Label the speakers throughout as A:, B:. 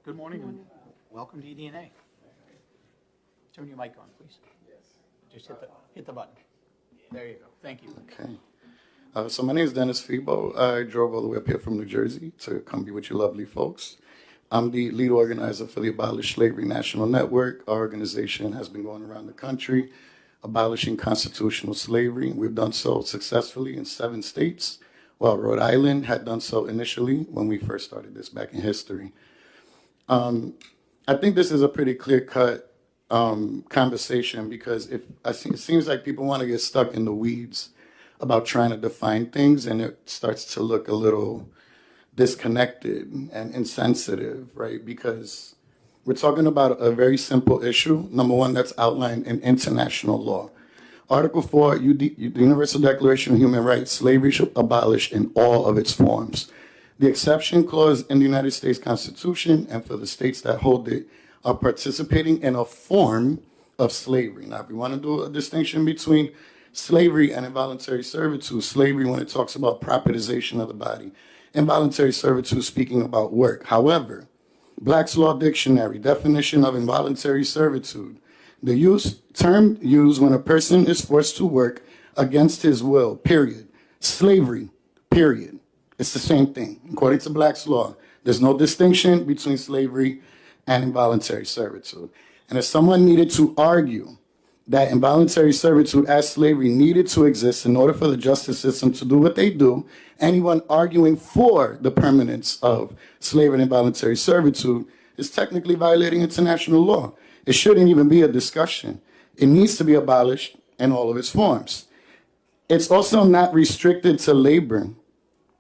A: Good morning and welcome to EDNA. Turn your mic on, please. Just hit the button. There you go. Thank you.
B: Okay. So my name is Dennis Febo. I drove all the way up here from New Jersey to come be with you lovely folks. I'm the lead organizer for the Abolish Slavery National Network. Our organization has been going around the country abolishing constitutional slavery. We've done so successfully in 7 states, while Rhode Island had done so initially when we first started this back in history. I think this is a pretty clear-cut conversation because it seems like people want to get stuck in the weeds about trying to define things, and it starts to look a little disconnected and insensitive, right? Because we're talking about a very simple issue, number one, that's outlined in international law. Article 4, the Universal Declaration of Human Rights, slavery should be abolished in all of its forms. The exception clause in the United States Constitution and for the states that hold it are participating in a form of slavery. Now, if we want to do a distinction between slavery and involuntary servitude, slavery when it talks about propertization of the body, involuntary servitude speaking about work. However, Black's Law Dictionary, definition of involuntary servitude, the term used when a person is forced to work against his will, period. Slavery, period. It's the same thing. According to Black's law, there's no distinction between slavery and involuntary servitude. And if someone needed to argue that involuntary servitude as slavery needed to exist in order for the justice system to do what they do, anyone arguing for the permanence of slavery and involuntary servitude is technically violating international law. It shouldn't even be a discussion. It needs to be abolished in all of its forms. It's also not restricted to labor,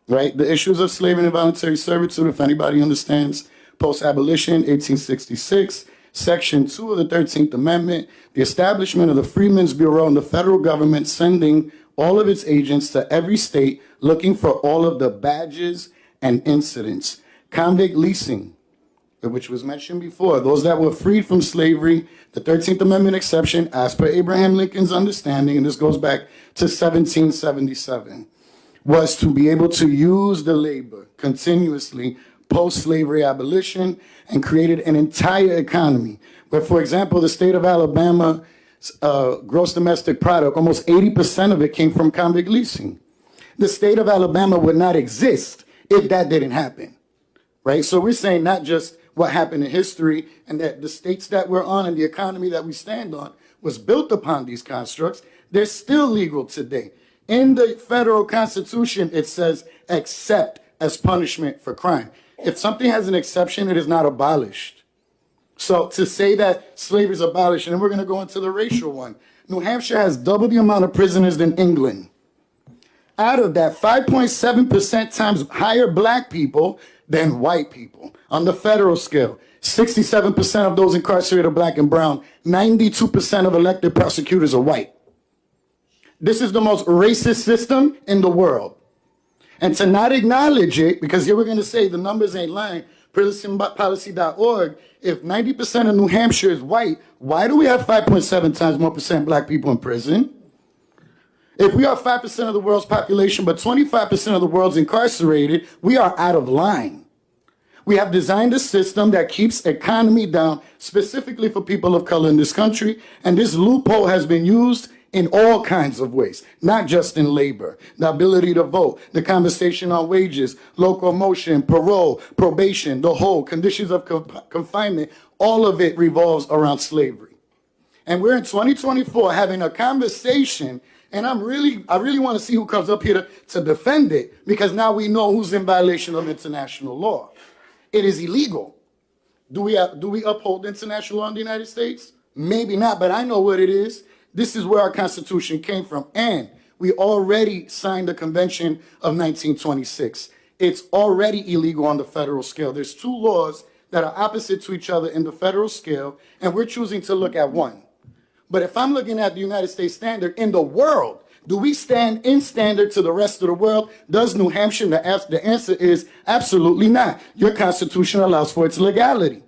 B: right? The issues of slavery and involuntary servitude, if anybody understands post-abolition, 1866, Section 2 of the 13th Amendment, the establishment of the Freedmen's Bureau and the federal government sending all of its agents to every state looking for all of the badges and incidents. Convict leasing, which was mentioned before, those that were freed from slavery, the 13th Amendment exception, as per Abraham Lincoln's understanding, and this goes back to 1777, was to be able to use the labor continuously post-slavery abolition and created an entire economy where, for example, the state of Alabama, gross domestic product, almost 80% of it came from convict leasing. The state of Alabama would not exist if that didn't happen, right? So we're saying not just what happened in history and that the states that we're on and the economy that we stand on was built upon these constructs. They're still legal today. In the federal constitution, it says except as punishment for crime. If something has an exception, it is not abolished. So to say that slavery is abolished, and then we're going to go into the racial one. New Hampshire has double the amount of prisoners than England. Out of that, 5.7% times higher black people than white people. On the federal scale, 67% of those incarcerated are black and brown. 92% of elected prosecutors are white. This is the most racist system in the world. And to not acknowledge it, because here we're going to say the numbers ain't lying, prisonpolicy.org, if 90% of New Hampshire is white, why do we have 5.7 times more percent black people in prison? If we are 5% of the world's population, but 25% of the world's incarcerated, we are out of line. We have designed a system that keeps economy down, specifically for people of color in this country, and this loophole has been used in all kinds of ways, not just in labor, the ability to vote, the conversation on wages, locomotion, parole, probation, the whole conditions of confinement, all of it revolves around slavery. And we're in 2024 having a conversation, and I really want to see who comes up here to defend it, because now we know who's in violation of international law. It is illegal. Do we uphold international law in the United States? Maybe not, but I know what it is. This is where our Constitution came from, and we already signed the Convention of 1926. It's already illegal on the federal scale. There's 2 laws that are opposite to each other in the federal scale, and we're choosing to look at one. But if I'm looking at the United States standard in the world, do we stand in standard to the rest of the world? Does New Hampshire? The answer is absolutely not. Your Constitution allows for its legality.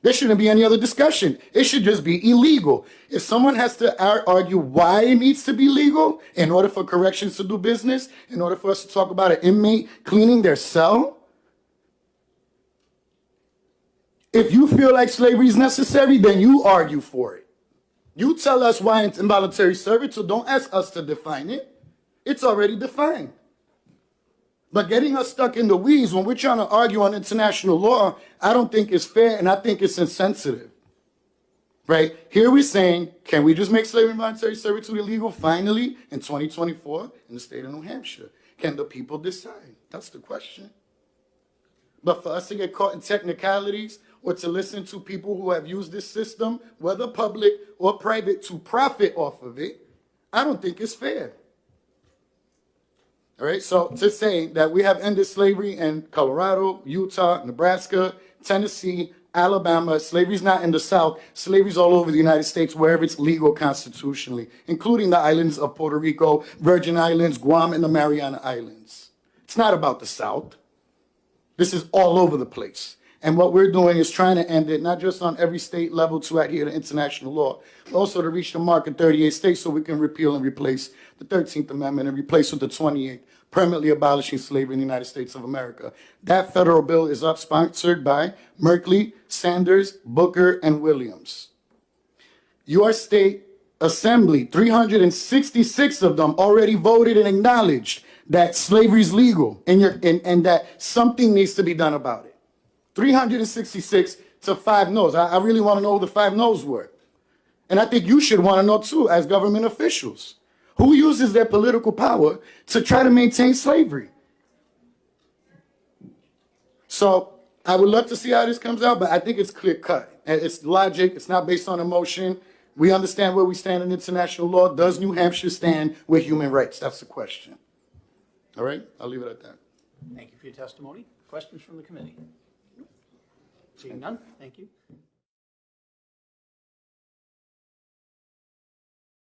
B: There shouldn't be any other discussion. It should just be illegal. If someone has to argue why it needs to be legal in order for corrections to do business, in order for us to talk about an inmate cleaning their cell, If you feel like slavery is necessary, then you argue for it. You tell us why it's involuntary servitude. Don't ask us to define it. It's already defined. But getting us stuck in the weeds when we're trying to argue on international law, I don't think is fair, and I think it's insensitive. Right? Here we're saying, can we just make slavery involuntary servitude illegal finally in 2024 in the state of New Hampshire? Can the people decide? That's the question. But for us to get caught in technicalities or to listen to people who have used this system, whether public or private, to profit off of it, I don't think it's fair. All right, so to say that we have ended slavery in Colorado, Utah, Nebraska, Tennessee, Alabama, slavery's not in the South, slavery's all over the United States, wherever it's legal constitutionally, including the islands of Puerto Rico, Virgin Islands, Guam, and the Mariana Islands. It's not about the South. This is all over the place. And what we're doing is trying to end it, not just on every state level to adhere to international law, but also to reach the mark in 38 states so we can repeal and replace the 13th Amendment and replace with the 28th, permanently abolishing slavery in the United States of America. That federal bill is sponsored by Merkley, Sanders, Booker, and Williams. Your state assembly, 366 of them already voted and acknowledged that slavery is legal and that something needs to be done about it. 366 to 5 no's. I really want to know who the 5 no's were. And I think you should want to know too, as government officials. Who uses their political power to try to maintain slavery? So I would love to see how this comes out, but I think it's clear cut. It's logic. It's not based on emotion. We understand where we stand in international law. Does New Hampshire stand with human rights? That's the question. All right, I'll leave it at that.
A: Thank you for your testimony. Questions from the committee? Seeing none, thank you.